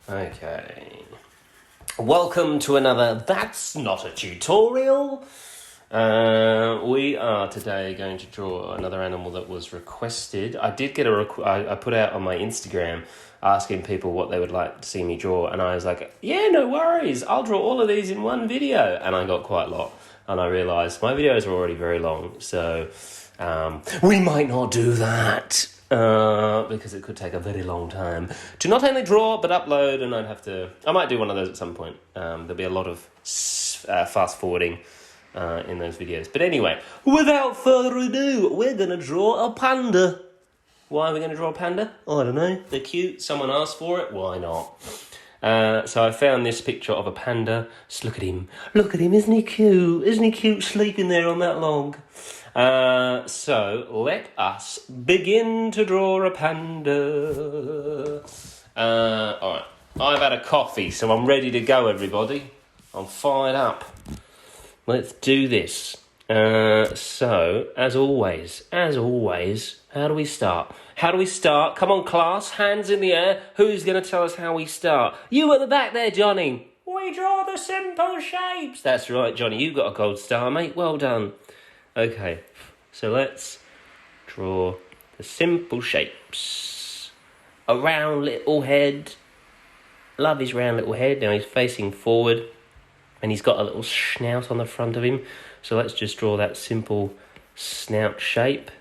Okay. Welcome to another That's Not a Tutorial. We are today going to draw another animal that was requested. I did get I put out on my Instagram asking people what they would like to see me draw, and I was like, yeah, no worries, I'll draw all of these in one video. And I got quite a lot, and I realised my videos are already very long, so we might not do that. Because it could take a very long time to not only draw but upload, and I might do one of those at some point. There'll be a lot of fast forwarding in those videos. But anyway, without further ado, we're going to draw a panda. Why are we going to draw a panda? I don't know. They're cute. Someone asked for it. Why not? So I found this picture of a panda. Just look at him. Look at him. Isn't he cute? Isn't he cute sleeping there on that log? So let us begin to draw a panda. Alright, I've had a coffee, so I'm ready to go, everybody. I'm fired up. Let's do this. So, as always, how do we start? Come on, class, hands in the air. Who's going to tell us how we start? You at the back there, Johnny. We draw the simple shapes. That's right, Johnny, you got a gold star, mate. Well done. Okay, so let's draw the simple shapes. A round little head. Love his round little head. Now he's facing forward, and he's got a little snout on the front of him. So let's just draw that simple snout shape.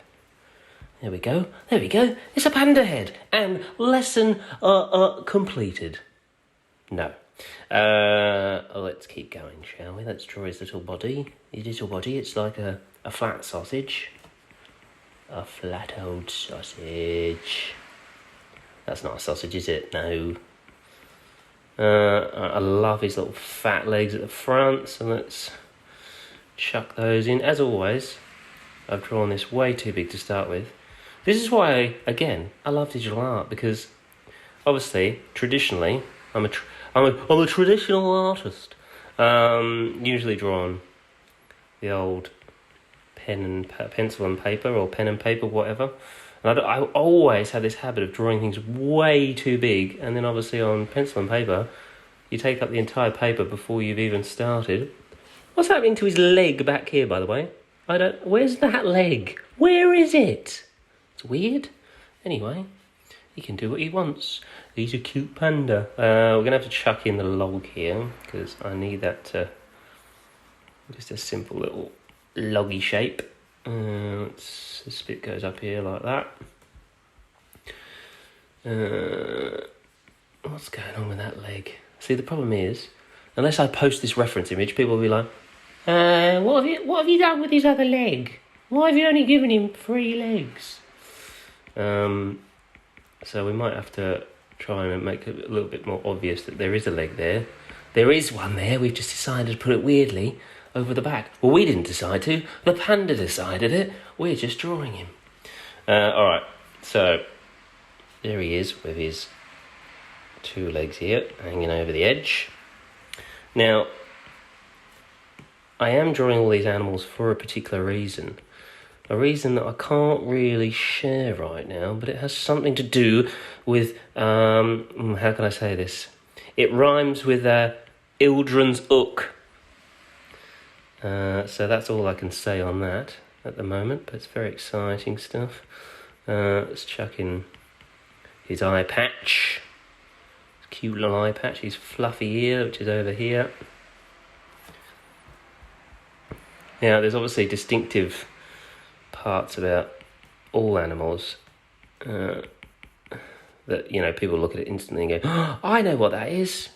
There we go. It's a panda head. And lesson completed. No. Let's keep going, shall we? Let's draw his little body. It's like a flat sausage. A flat old sausage. That's not a sausage, is it? No. I love his little fat legs at the front, so let's chuck those in. As always, I've drawn this way too big to start with. This is why, again, I love digital art, because obviously, traditionally, I'm a traditional artist. Usually drawn the old pencil and paper, or pen and paper, whatever. And I always had this habit of drawing things way too big, and then obviously on pencil and paper, you take up the entire paper before you've even started. What's happening to his leg back here, by the way? Where's that leg? Where is it? It's weird. Anyway, he can do what he wants. He's a cute panda. We're going to have to chuck in the log here, because I need that to... Just a simple little loggy shape. This bit goes up here like that. What's going on with that leg? See, the problem is, unless I post this reference image, people will be like, what have you done with his other leg? Why have you only given him 3 legs? So we might have to try and make it a little bit more obvious that there is a leg there. There is one there. We've just decided to put it weirdly over the back. Well, we didn't decide to. The panda decided it. We're just drawing him. Alright, so there he is with his 2 legs here hanging over the edge. Now, I am drawing all these animals for a particular reason. A reason that I can't really share right now, but it has something to do with, how can I say this? It rhymes with Ildren's Ook. So that's all I can say on that at the moment, but it's very exciting stuff. Let's chuck in his eye patch. His cute little eye patch, his fluffy ear, which is over here. Now, there's obviously distinctive parts about all animals that, people look at it instantly and go, oh, I know what that is.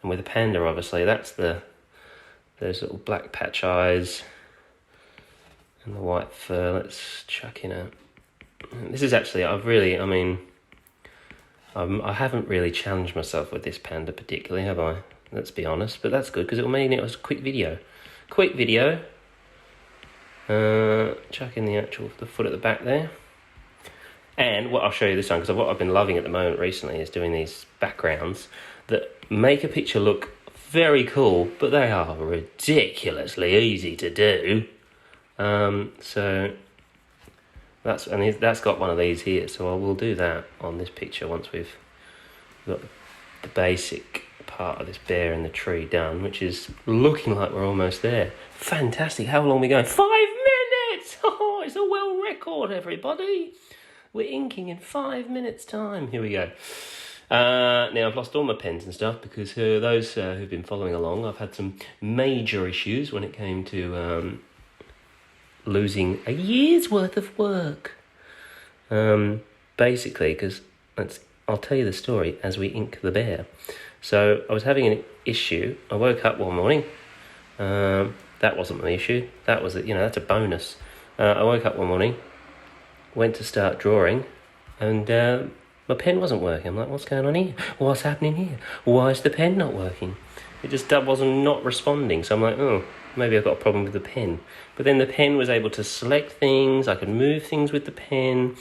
And with a panda, obviously, that's those little black patch eyes and the white fur. Let's chuck in a... This is actually, I haven't really challenged myself with this panda particularly, have I? Let's be honest, but that's good, because it'll mean it was a quick video. Chuck in the foot at the back there. And what I'll show you this time, because what I've been loving at the moment recently is doing these backgrounds that make a picture look very cool, but they are ridiculously easy to do. So that's got one of these here, so I will do that on this picture once we've got the basic part of this bear in the tree done, which is looking like we're almost there. Fantastic. How long are we going? 5 minutes! Oh, it's a world record, everybody. We're inking in 5 minutes' time. Here we go. Now, I've lost all my pens and stuff because those who've been following along, I've had some major issues when it came to losing a year's worth of work. Basically, because I'll tell you the story as we ink the bear. So I was having an issue. I woke up one morning. That wasn't my issue. That was, that's a bonus. I woke up one morning, went to start drawing, and my pen wasn't working. I'm like, what's going on here? What's happening here? Why is the pen not working? It just wasn't not responding. So I'm like, oh, maybe I've got a problem with the pen. But then the pen was able to select things. I could move things with the pen.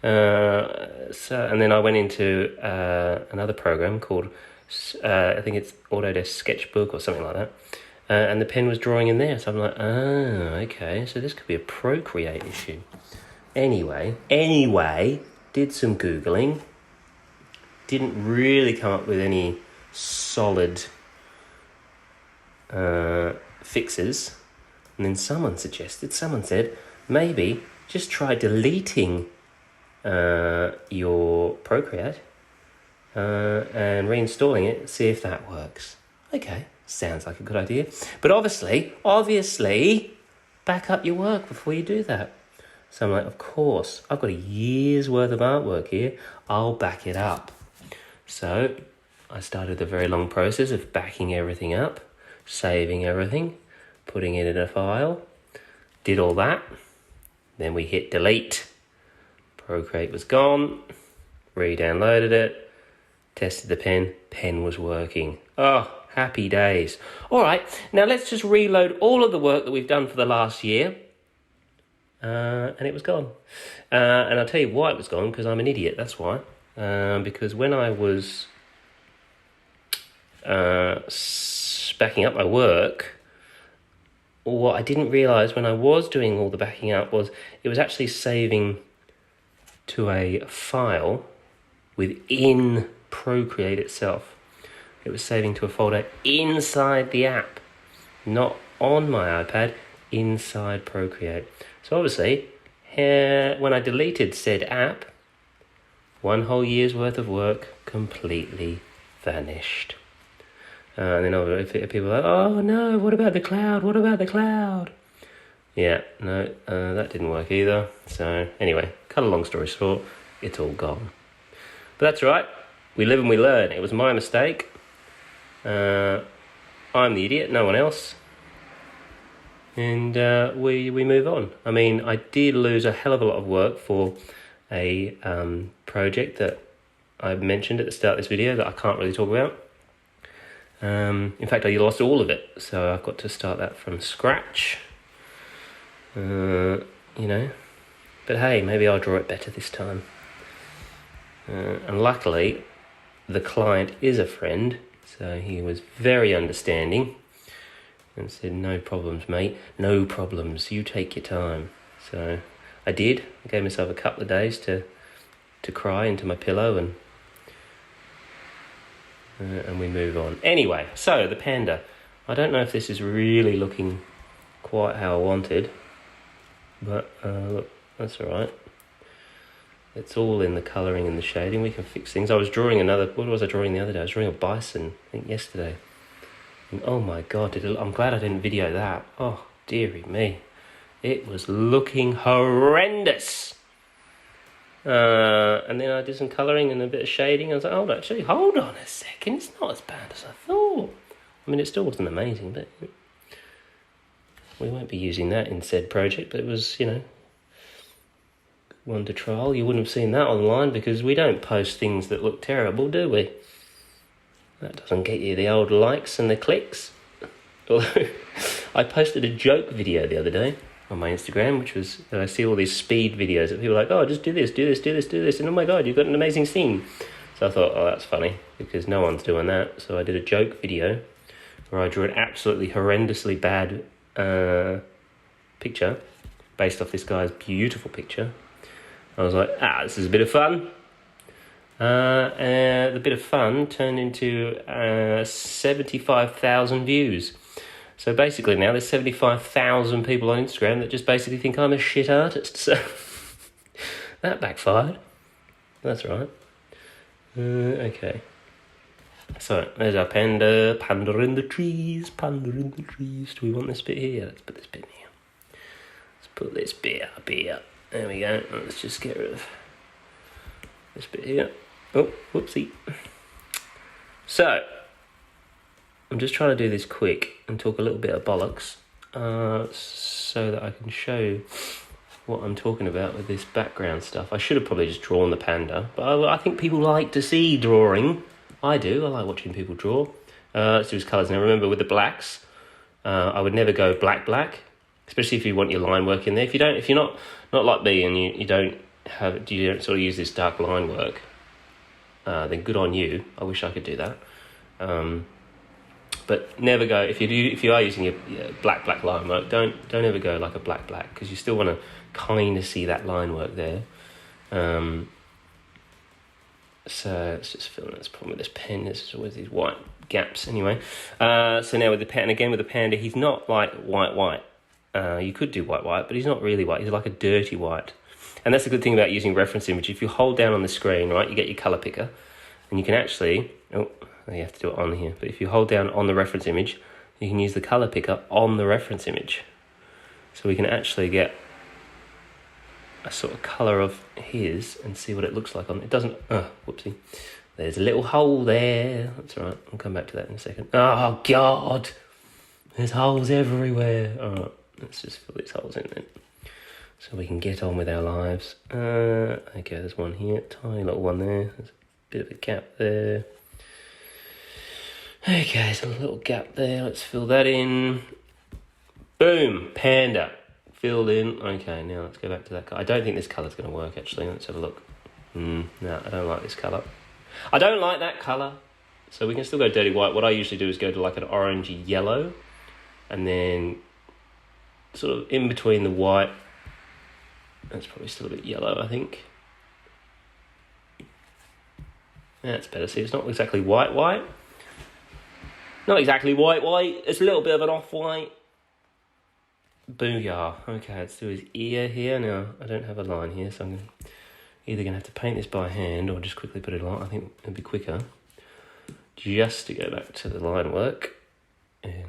And then I went into another program called, I think it's Autodesk Sketchbook or something like that. And the pen was drawing in there. So I'm like, okay, so this could be a Procreate issue. Anyway, did some Googling. Didn't really come up with any solid fixes. And then someone said, maybe just try deleting your Procreate and reinstalling it, see if that works. Okay, sounds like a good idea. But obviously, back up your work before you do that. So I'm like, of course, I've got a year's worth of artwork here. I'll back it up. So I started the very long process of backing everything up, saving everything, putting it in a file. Did all that. Then we hit delete. Procreate was gone. Re-downloaded it. Tested the pen was working. Oh, happy days. All right, now let's just reload all of the work that we've done for the last year. And it was gone. And I'll tell you why it was gone, because I'm an idiot, that's why. Because when I was backing up my work, what I didn't realise when I was doing all the backing up was it was actually saving to a file within Procreate itself. It was saving to a folder inside the app, not on my iPad, inside Procreate. So obviously, when I deleted said app, 1 whole year's worth of work completely vanished. And then people are like, oh no, what about the cloud? What about the cloud? Yeah, no, that didn't work either. So anyway, cut a long story short, it's all gone. But that's all right. We live and we learn. It was my mistake. I'm the idiot, no one else. And we move on. I mean, I did lose a hell of a lot of work for a project that I mentioned at the start of this video that I can't really talk about. In fact, I lost all of it, so I've got to start that from scratch. But hey, maybe I'll draw it better this time. And luckily, the client is a friend, so he was very understanding and said, no problems, mate, no problems, you take your time. So I did. I gave myself a couple of days to cry into my pillow and we move on. Anyway, so the Panda. I don't know if this is really looking quite how I wanted, but look, that's all right. It's all in the colouring and the shading. We can fix things. I was drawing what was I drawing the other day? I was drawing a bison, I think yesterday. And oh my God, I'm glad I didn't video that. Oh, dearie me. It was looking horrendous. And then I did some colouring and a bit of shading. I was like, hold on a second. It's not as bad as I thought. I mean, it still wasn't amazing, but we won't be using that in said project. But it was, one to trial. You wouldn't have seen that online because we don't post things that look terrible, do we? That doesn't get you the old likes and the clicks. Although I posted a joke video the other day on my Instagram, which was that I see all these speed videos that people are like, oh, just do this, and oh my God, you've got an amazing scene. So I thought, oh, that's funny because no one's doing that. So I did a joke video where I drew an absolutely horrendously bad picture based off this guy's beautiful picture. I was like, this is a bit of fun. The bit of fun turned into 75,000 views. So basically now there's 75,000 people on Instagram that just basically think I'm a shit artist. So that backfired. That's right. Okay. So there's our panda. Panda in the trees. Panda in the trees. Do we want this bit here? Yeah, let's put this bit in here. Let's put this bit up here. There we go. Let's just get rid of this bit here. Oh, whoopsie. So, I'm just trying to do this quick and talk a little bit of bollocks so that I can show what I'm talking about with this background stuff. I should have probably just drawn the panda, but I think people like to see drawing. I do. I like watching people draw. Let's do his colours now. Remember, with the blacks, I would never go black, especially if you want your line work in there. If you're not like me and you don't sort of use this dark line work, then good on you. I wish I could do that. But never go, if you are using your black line work, don't ever go like a black, because you still want to kind of see that line work there. So let's just fill in this problem with this pen. There's always these white gaps anyway. So now with the pen, again with the panda, he's not like white. You could do white, but he's not really white. He's like a dirty white. And that's the good thing about using reference image. If you hold down on the screen, right, you get your colour picker, and you can actually, you have to do it on here, but if you hold down on the reference image, you can use the colour picker on the reference image. So we can actually get a sort of colour of his and see what it looks like on it. Doesn't, whoopsie. There's a little hole there. That's all right, I'll come back to that in a second. Oh, God. There's holes everywhere. All right, let's just fill these holes in then, so we can get on with our lives. Okay, there's one here, tiny little one there. There's a bit of a gap there. Okay, there's a little gap there. Let's fill that in. Boom, panda. Filled in. Okay, now let's go back to that colour. I don't think this colour's going to work, actually. Let's have a look. No, I don't like this colour. I don't like that colour. So we can still go dirty white. What I usually do is go to like an orangey yellow, and then sort of in between the white. That's probably still a bit yellow, I think. That's better. See, it's not exactly white. Not exactly white. It's a little bit of an off-white. Booyah. Okay, let's do his ear here. Now, I don't have a line here, so I'm either going to have to paint this by hand or just quickly put it on. I think it'd be quicker just to go back to the line work and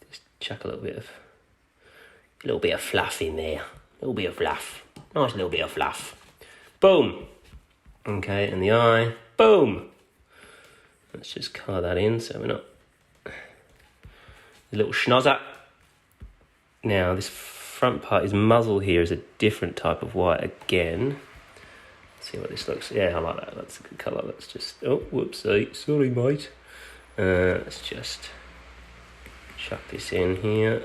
just chuck a little bit of fluff in there. A little bit of fluff. Nice little bit of fluff. Boom. Okay, and the eye. Boom. Let's just colour that in so we're not... A little schnozzer. Now, this front part, his muzzle here is a different type of white again. Let's see what this looks... Yeah, I like that. That's a good colour. Let's just... Oh, whoopsie. Sorry, mate. Let's just chuck this in here.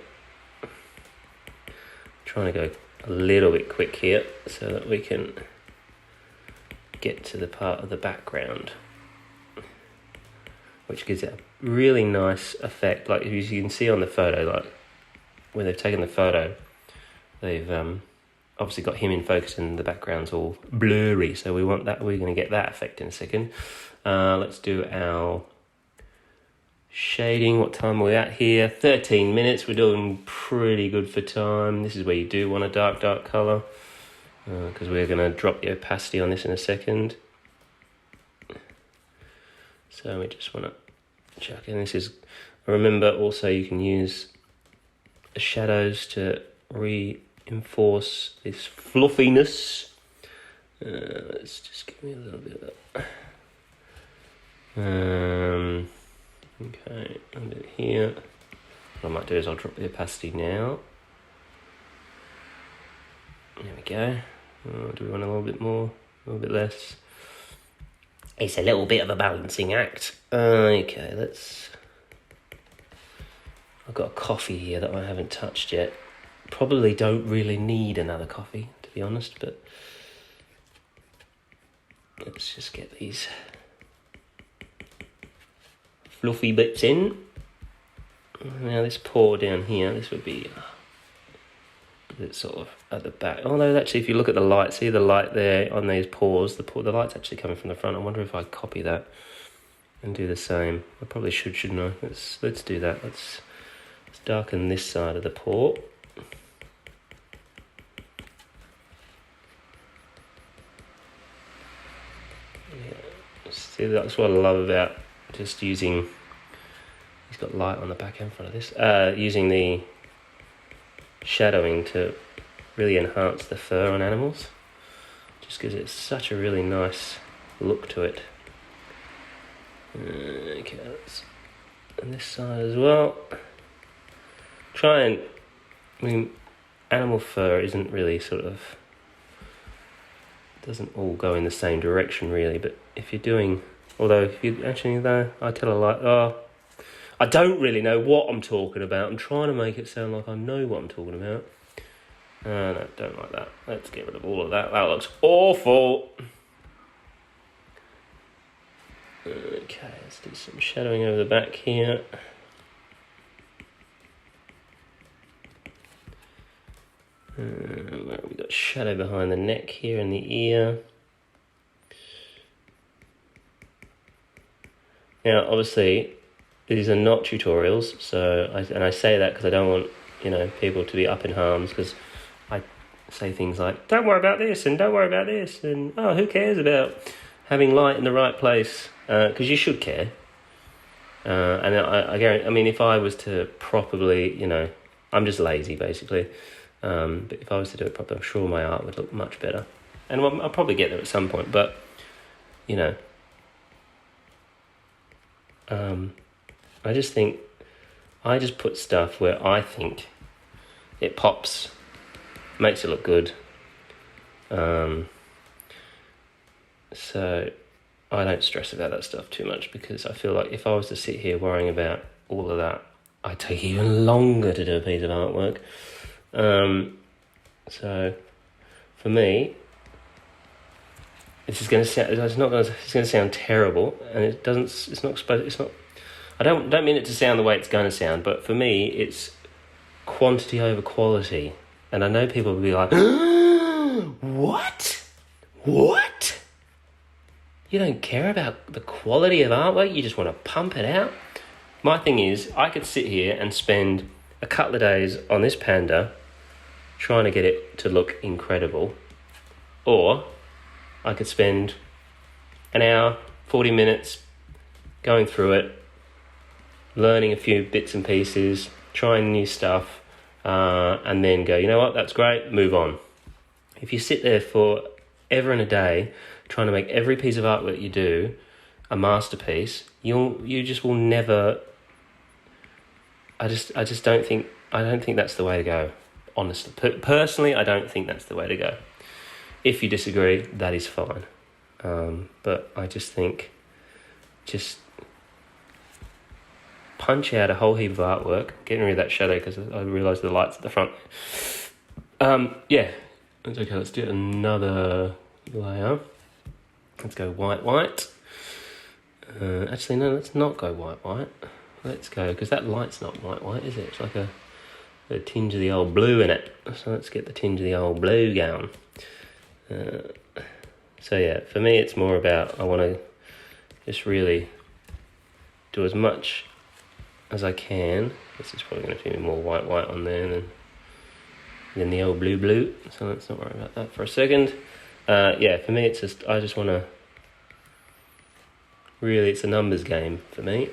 Trying to go a little bit quick here so that we can get to the part of the background, which gives it a really nice effect. Like, as you can see on the photo, like when they've taken the photo, they've obviously got him in focus and the background's all blurry, so we want that. We're going to get that effect in a second. Let's do our shading. What time are we at here? 13 minutes. We're doing pretty good for time. This is where you do want a dark colour, because we're going to drop the opacity on this in a second. So we just want to chuck in. This is, remember also you can use the shadows to reinforce this fluffiness. Let's just give me a little bit of that. Okay, a bit here. What I might do is I'll drop the opacity now. There we go. Do we want a little bit more? A little bit less? It's a little bit of a balancing act. Okay, I've got a coffee here that I haven't touched yet. Probably don't really need another coffee, to be honest, but let's just get these fluffy bits in. Now this pour down here, this would be it's sort of at the back. Although actually, if you look at the light, see the light there on these paws, the light's actually coming from the front. I wonder if I copy that and do the same. I probably should, shouldn't I? Let's do that. Let's darken this side of the paw. Yeah. See, that's what I love about just using. He's got light on the back and front of this. Using the shadowing to really enhance the fur on animals. Just gives it such a really nice look to it. Okay, and this side as well. I mean, animal fur isn't really doesn't all go in the same direction really, but if you're doing, I tell a lie, I don't really know what I'm talking about. I'm trying to make it sound like I know what I'm talking about. No, don't like that. Let's get rid of all of that. That looks awful. Okay, let's do some shadowing over the back here. We've got shadow behind the neck here and the ear. Now, obviously, these are not tutorials, I say that because I don't want people to be up in harms, because I say things like, don't worry about this and don't worry about this, and who cares about having light in the right place, because you should care. And I guarantee, I mean, if I was to properly, I'm just lazy basically, but if I was to do it properly, I'm sure my art would look much better, and I'll probably get there at some point, but I just put stuff where I think it pops, makes it look good. So I don't stress about that stuff too much, because I feel like if I was to sit here worrying about all of that, I'd take even longer to do a piece of artwork. So for me, it's going to sound terrible, and it doesn't. It's not supposed. It's not. I don't mean it to sound the way it's going to sound, but for me, it's quantity over quality. And I know people will be like, What? You don't care about the quality of artwork, you just want to pump it out? My thing is, I could sit here and spend a couple of days on this panda trying to get it to look incredible. Or I could spend an hour, 40 minutes going through it, learning a few bits and pieces, trying new stuff, and then go, you know what, that's great, move on. If you sit there for ever and a day trying to make every piece of artwork you do a masterpiece, you just will never. I don't think that's the way to go. Honestly, personally, I don't think that's the way to go. If you disagree, that is fine. But I just think, punch out a whole heap of artwork, getting rid of that shadow because I realised the light's at the front. Yeah, that's okay. Let's do another layer. Let's go white. Actually, no, let's not go white. Let's go, because that light's not white, is it? It's like a tinge of the old blue in it. So let's get the tinge of the old blue going. So yeah, for me it's more about, I want to just really do as much as I can. This is probably going to be more white on there than the old blue. So let's not worry about that for a second. Yeah, for me it's just, I just want to, really it's a numbers game for me.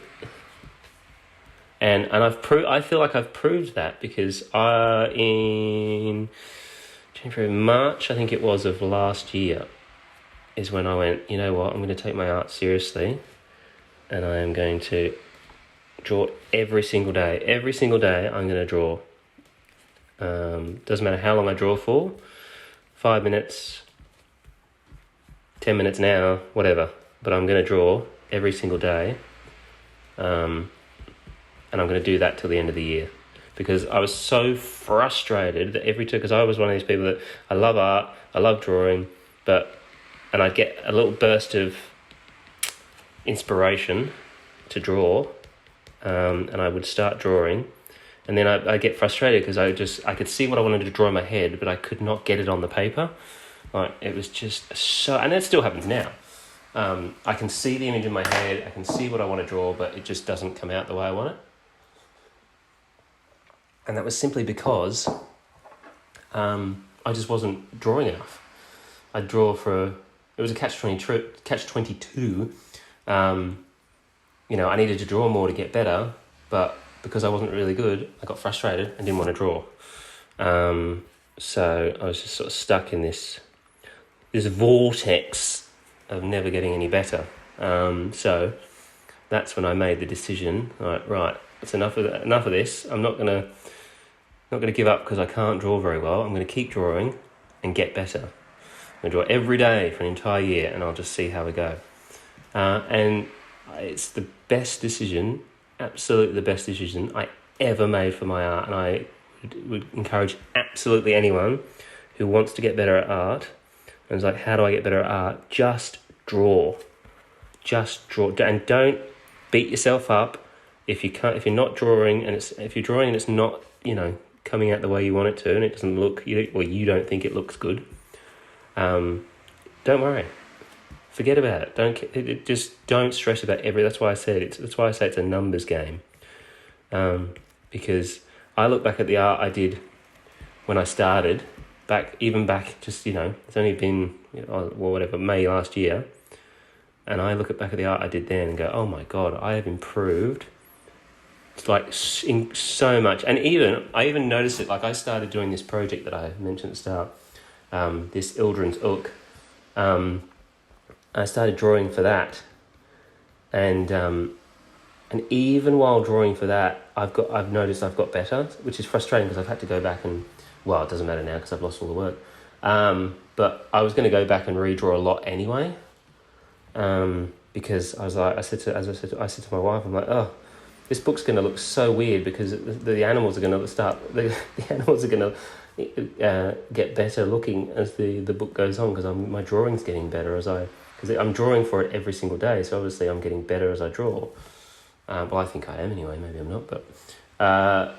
And I feel like I've proved that, because in January, March, I think it was, of last year, is when I went, you know what, I'm going to take my art seriously, and I am going to draw every single day. Every single day I'm going to draw. Doesn't matter how long I draw for, 5 minutes, 10 minutes, an hour, whatever, but I'm going to draw every single day. And I'm going to do that till the end of the year, because I was so frustrated that because I was one of these people that I love art, I love drawing, and I'd get a little burst of inspiration to draw, and I would start drawing, And then I get frustrated because I could see what I wanted to draw in my head, but I could not get it on the paper. Like, it was just so, and it still happens now. I can see the image in my head, I can see what I want to draw, but it just doesn't come out the way I want it. And that was simply because I just wasn't drawing enough. I'd draw it was a catch-22. I needed to draw more to get better, but because I wasn't really good, I got frustrated and didn't want to draw. So I was just sort of stuck in this vortex of never getting any better. So that's when I made the decision. Right, it's enough of this. I'm not gonna give up because I can't draw very well. I'm gonna keep drawing and get better. I'm gonna draw every day for an entire year, and I'll just see how we go. And it's the best decision, absolutely the best decision I ever made for my art. And I would encourage absolutely anyone who wants to get better at art and is like, how do I get better at art? Just draw. And don't beat yourself up if you're not drawing, and if you're drawing and it's not, coming out the way you want it to, and it doesn't look, or you don't think it looks good. Don't worry. Forget about it. Just don't stress about That's why I say it's a numbers game. Because I look back at the art I did when I started, back just, it's only been, May last year, and I look back at the art I did then and go, oh my God, I have improved. It's like in so much. And I even noticed it, like I started doing this project that I mentioned at the start, this Ildren's Ook. I started drawing for that, and even while drawing for that, I've noticed I've got better, which is frustrating because I've had to go back and, well, it doesn't matter now because I've lost all the work. But I was going to go back and redraw a lot anyway, because I said to my wife, I'm like, oh, this book's going to look so weird because the animals are going to the animals are going to get better looking as the book goes on, because my drawing's getting better because I'm drawing for it every single day, so obviously I'm getting better as I draw. Well, I think I am anyway, maybe I'm not, but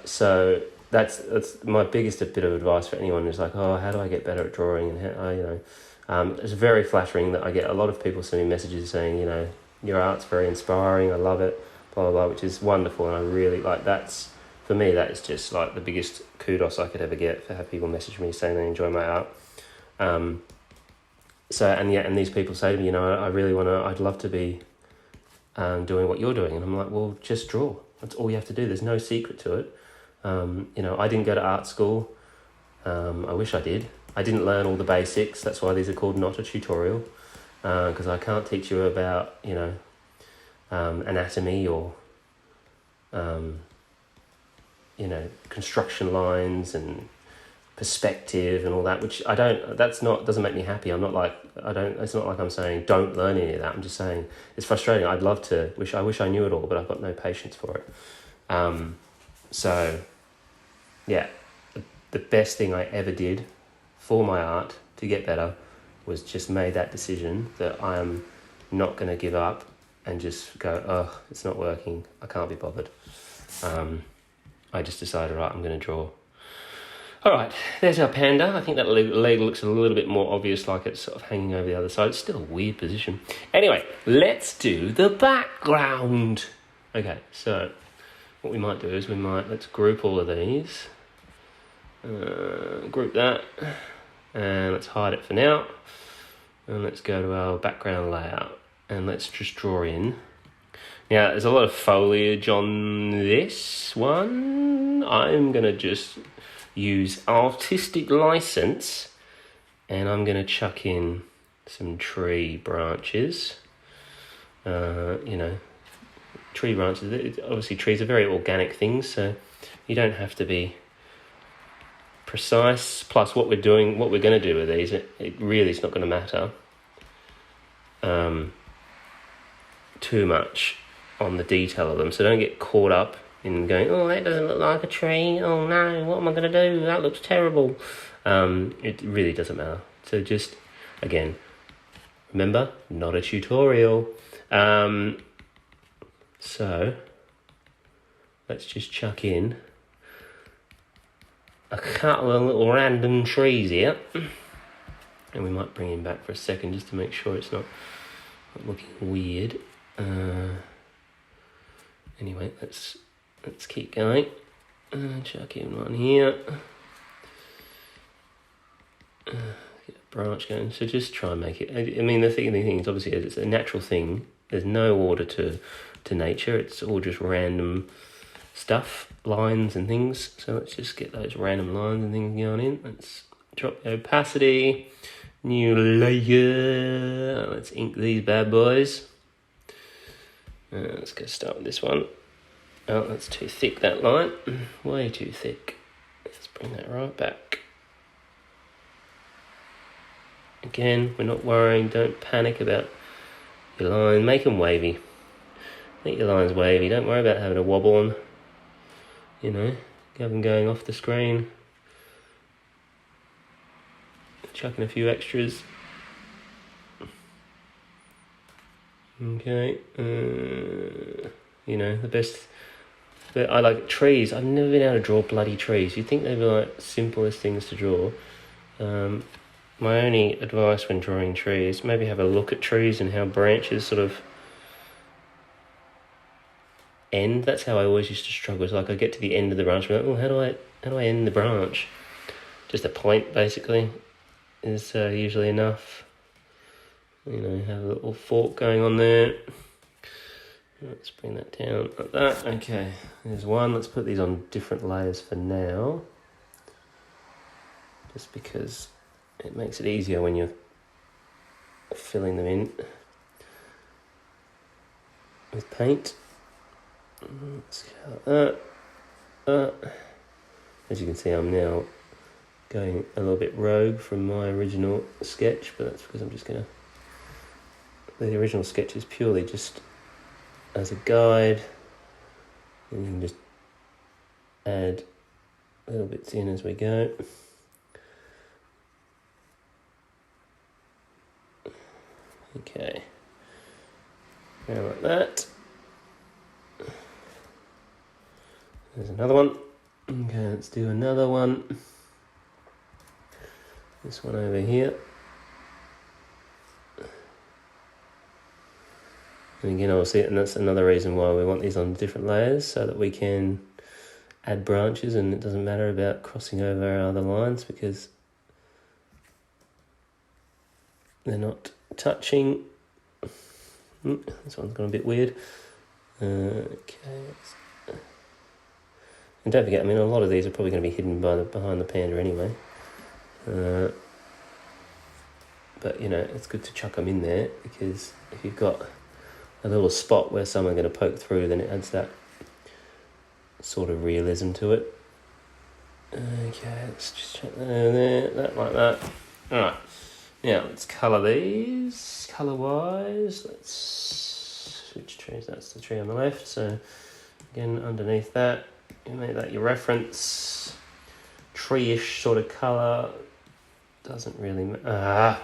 so that's my biggest bit of advice for anyone who's like, oh, how do I get better at drawing? And it's very flattering that I get a lot of people sending messages saying, your art's very inspiring, I love it, blah, blah, blah, which is wonderful, and I really, for me, that is just like the biggest kudos I could ever get, to have people message me saying they enjoy my art. And these people say to me, I'd love to be doing what you're doing. And I'm like, well, just draw. That's all you have to do. There's no secret to it. I didn't go to art school. I wish I did. I didn't learn all the basics. That's why these are called not a tutorial, because I can't teach you about, anatomy or, construction lines and perspective and all that, which doesn't make me happy. It's not like I'm saying don't learn any of that. I'm just saying it's frustrating. I wish I knew it all, but I've got no patience for it. So yeah, the best thing I ever did for my art to get better was just made that decision that I am not going to give up and just go, oh, it's not working, I can't be bothered. I just decided, right, I'm going to draw. All right, there's our panda. I think that leg looks a little bit more obvious, like it's sort of hanging over the other side. It's still a weird position. Anyway, let's do the background. Okay, so what we might do is let's group all of these. Group that, and let's hide it for now. And let's go to our background layout, and let's just draw in. Now, there's a lot of foliage on this one. I'm going to just use artistic license, and I'm going to chuck in some tree branches. Tree branches. Obviously, trees are very organic things, so you don't have to be precise. Plus, what we're going to do with these, it really is not going to matter too much on the detail of them. So don't get caught up in going, oh, that doesn't look like a tree. Oh no, what am I going to do? That looks terrible. It really doesn't matter. So just, again, remember, not a tutorial. So let's just chuck in a couple of little random trees here. And we might bring him back for a second just to make sure it's not looking weird. Anyway, let's keep going. Chuck in one here. Get a branch going. So just try and make it. I mean, the thing is, obviously, it's a natural thing. There's no order to nature. It's all just random stuff, lines and things. So let's just get those random lines and things going in. Let's drop the opacity. New layer. Let's ink these bad boys. Let's go start with this one. Oh, that's too thick, that line. Way too thick. Let's bring that right back. Again, we're not worrying. Don't panic about your line. Make them wavy. Make your lines wavy. Don't worry about having a wobble on. You know, have them going off the screen. Chucking a few extras. Okay. You know, the best... But I like trees. I've never been able to draw bloody trees. You'd think they'd be like simplest things to draw. My only advice when drawing trees, maybe have a look at trees and how branches sort of end. That's how I always used to struggle. It's like I get to the end of the branch, and I'm like, oh, how do I end the branch? Just a point, basically, is usually enough. You know, have a little fork going on there. Let's bring that down like that. Okay, there's one. Let's put these on different layers for now. Just because it makes it easier when you're filling them in with paint. Let's go that. As you can see, I'm now going a little bit rogue from my original sketch, but that's because I'm just going to... The original sketch is purely just as a guide, and you can just add little bits in as we go. Okay, now like that. There's another one. Okay, let's do another one. This one over here. And again, obviously, and that's another reason why we want these on different layers, so that we can add branches and it doesn't matter about crossing over our other lines because they're not touching. This one's gone a bit weird. Okay. And don't forget, I mean, a lot of these are probably going to be hidden behind the Panda anyway. But, you know, it's good to chuck them in there because if you've got a little spot where some are going to poke through, then it adds that sort of realism to it. Okay, let's just check that in there, that like that. Alright, now let's colour these, colour-wise. Let's switch trees, that's the tree on the left. So, again, underneath that, you make that your reference. Tree-ish sort of colour. Doesn't really matter.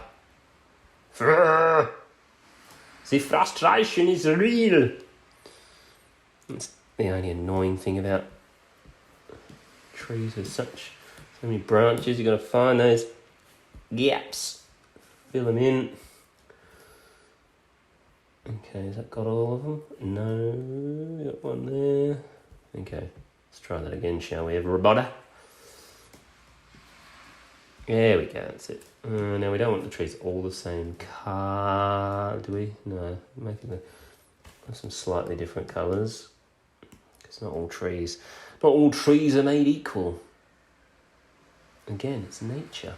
The frustration is real. That's the only annoying thing about trees as such. So many branches, you've got to find those gaps. Fill them in. Okay, has that got all of them? No, got one there. Okay, let's try that again, shall we, everybody? There we go, that's it. Now we don't want the trees all the same colour, do we? No, making them some slightly different colours. Because not all trees are made equal. Again, it's nature.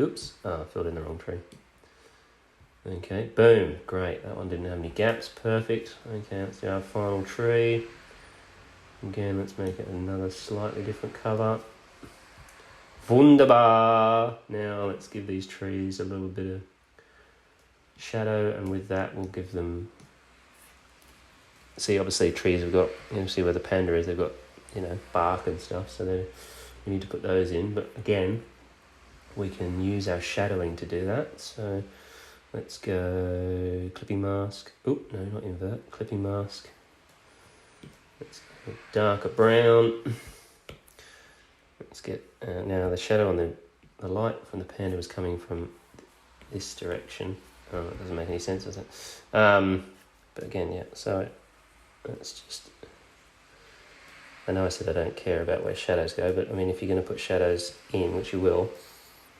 Oops, I filled in the wrong tree. Okay, boom, great. That one didn't have any gaps, perfect. Okay, let's do our final tree. Again, let's make it another slightly different colour. Wunderbar! Now let's give these trees a little bit of shadow, and with that we'll give them... See, obviously trees have got, you know, see where the panda is, they've got, you know, bark and stuff, so we need to put those in. But again, we can use our shadowing to do that. So let's go clipping mask. Oh, no, not invert. Clipping mask. Let's go darker brown. let's get now the shadow on the light from the Panda was coming from this direction. Oh, that doesn't make any sense, does it? But again, yeah, so let's just... I know I said I don't care about where shadows go, but I mean, if you're going to put shadows in, which you will,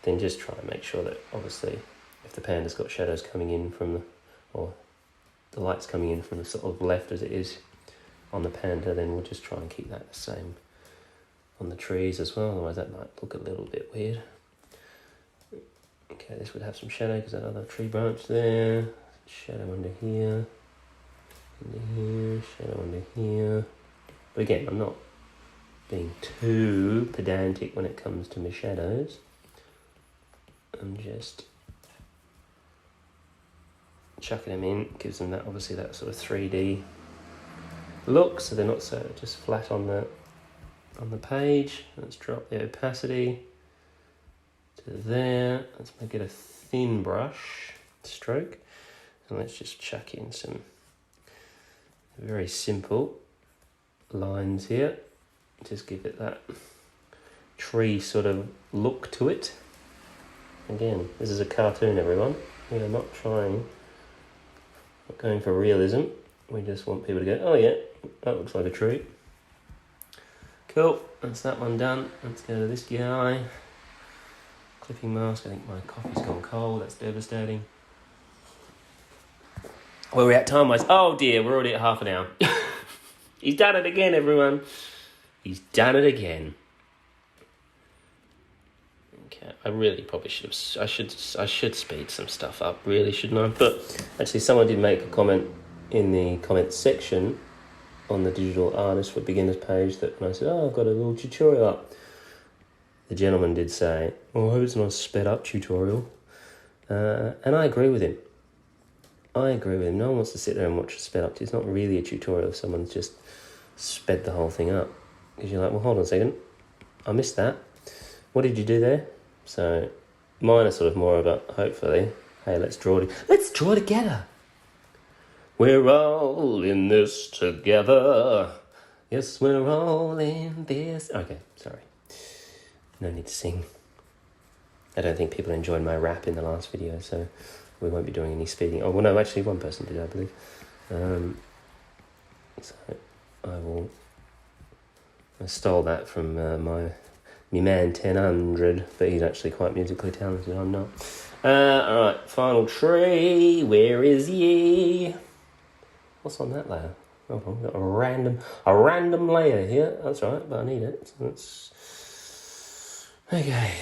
then just try and make sure that, obviously, if the Panda's got shadows coming in from or the light's coming in from the sort of left as it is on the Panda, then we'll just try and keep that the same on the trees as well, otherwise that might look a little bit weird. Okay, this would have some shadow because that other tree branch there. Shadow under here. Under here. Shadow under here. But again, I'm not being too pedantic when it comes to my shadows. I'm just chucking them in. Gives them that, obviously, that sort of 3D look, so they're not so just flat on the page. Let's drop the opacity to there. Let's make it a thin brush stroke, and let's just chuck in some very simple lines here. Just give it that tree sort of look to it. Again, this is a cartoon, everyone. We are not going for realism. We just want people to go, oh yeah, that looks like a tree. Cool, that's that one done. Let's go to this guy. Clipping mask. I think my coffee's gone cold. That's devastating. Where are we at time-wise? Oh dear, we're already at half an hour. He's done it again, everyone. He's done it again. Okay, I really probably should have... I should speed some stuff up, really, shouldn't I? But actually, someone did make a comment in the comments section on the Digital Artist for Beginners page that when I said, oh, I've got a little tutorial up, the gentleman did say, oh, I hope it's not a sped up tutorial. And I agree with him. No one wants to sit there and watch a sped up. It's not really a tutorial if someone's just sped the whole thing up. Because you're like, well, hold on a second. I missed that. What did you do there? So mine are sort of more about, hopefully, hey, let's draw together. We're all in this together. Yes, we're all in this. Okay, sorry. No need to sing. I don't think people enjoyed my rap in the last video, so we won't be doing any speeding. Oh, well, no, actually, one person did, I believe. So I stole that from my man 1000, but he's actually quite musically talented. I'm not. All right, final tree. Where is ye? What's on that layer? Hold on, we've got a random layer here. That's right, but I need it. So let's... Okay.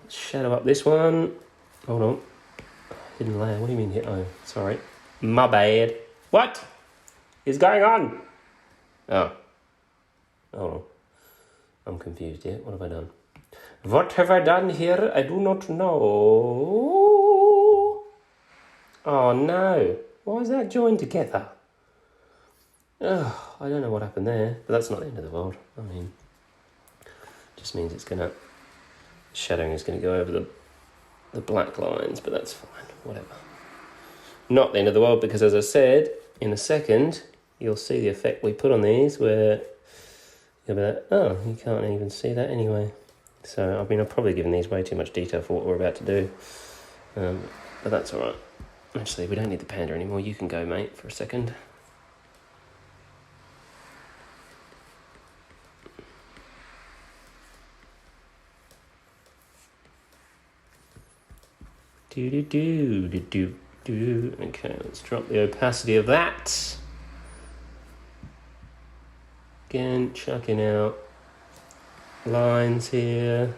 Let's shadow up this one. Hold on. Hidden layer. What do you mean here? Oh, sorry. My bad. What is going on? Oh. Hold on. I'm confused here. What have I done? What have I done here? I do not know. Oh, no. Why is that joined together? Oh, I don't know what happened there, but that's not the end of the world. I mean, just means it's gonna... Shadowing is going to go over the black lines, but that's fine. Whatever. Not the end of the world, because as I said, in a second, you'll see the effect we put on these where you'll be like, oh, you can't even see that anyway. So, I mean, I've probably given these way too much detail for what we're about to do. But that's all right. Actually, we don't need the Panda anymore. You can go, mate, for a second. Okay, let's drop the opacity of that. Again, chucking out lines here.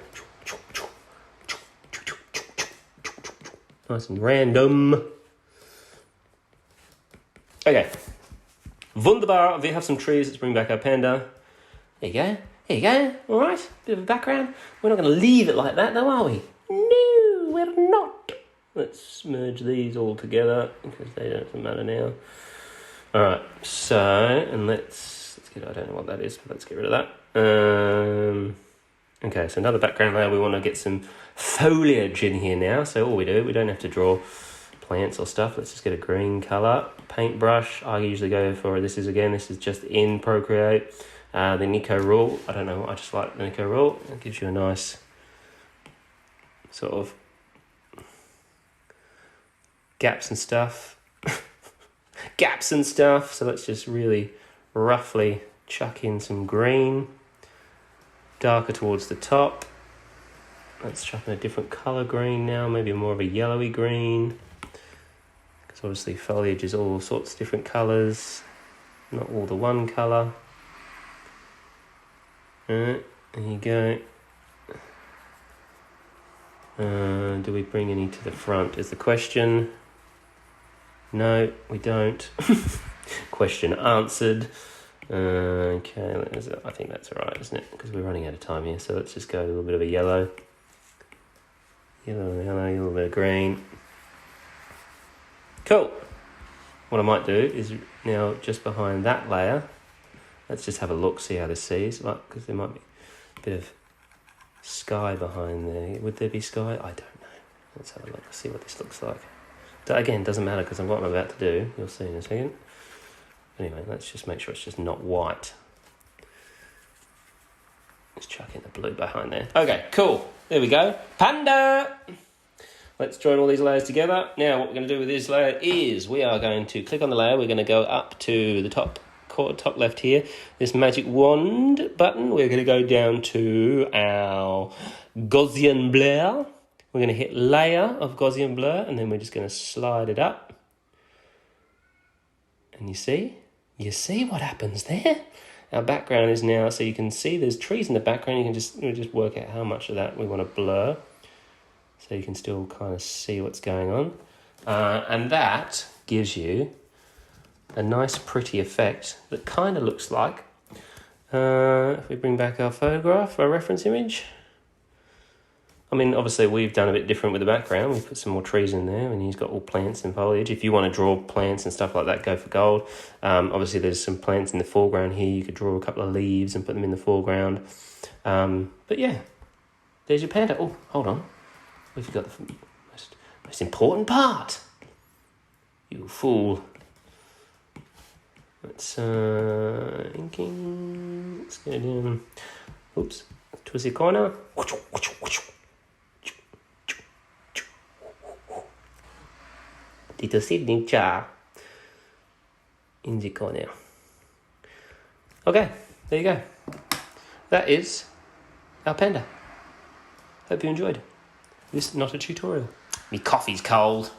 Nice and random. Okay. Wunderbar. We have some trees. Let's bring back our Panda. There you go. There you go. All right. Bit of a background. We're not going to leave it like that, though, are we? No, we're not. Let's merge these all together because they don't matter now. All right. So, and let's get. I don't know what that is, but let's get rid of that. Okay. So another background layer. We want to get some foliage in here now. So all we don't have to draw plants or stuff. Let's just get a green color paintbrush. I usually go for this is just in Procreate. The Nico rule, I don't know, I just like the Nico rule. It gives you a nice sort of gaps and stuff. Gaps and stuff. So let's just really roughly chuck in some green. Darker towards the top. Let's chuck in a different colour green now, maybe more of a yellowy green. Because obviously foliage is all sorts of different colours, not all the one colour. Alright, there you go. Do we bring any to the front is the question. No, we don't. Question answered. Okay, I think that's all right, isn't it? Because we're running out of time here, so let's just go a little bit of a yellow. Yellow, a little bit of green. Cool. What I might do is now just behind that layer, let's just have a look, see how this sees. Like, because there might be a bit of sky behind there. Would there be sky? I don't know. Let's have a look, see what this looks like. Again, doesn't matter because what I'm about to do, you'll see in a second. Anyway, let's just make sure it's just not white. Let's chuck in the blue behind there. Okay, cool. There we go. Panda! Let's join all these layers together. Now, what we're going to do with this layer is we are going to click on the layer. We're going to go up to the top left here. This magic wand button. We're going to go down to our Gaussian blur. We're going to hit layer of Gaussian blur, and then we're just going to slide it up. And you see what happens there? Our background is now, so you can see there's trees in the background. You can just work out how much of that we want to blur, so you can still kind of see what's going on. And that gives you a nice pretty effect that kind of looks like, if we bring back our photograph, our reference image. I mean, obviously we've done a bit different with the background. We've put some more trees in there, and he's got all plants and foliage. If you want to draw plants and stuff like that, go for gold. Obviously there's some plants in the foreground here. You could draw a couple of leaves and put them in the foreground. But yeah, there's your panda. Oh, hold on. We've got the most important part. You fool. Let's inking. Let's go down. Oops. Towards the corner. Little signature in the corner. Okay, there you go. That is our panda. Hope you enjoyed this not a tutorial. Me coffee's cold.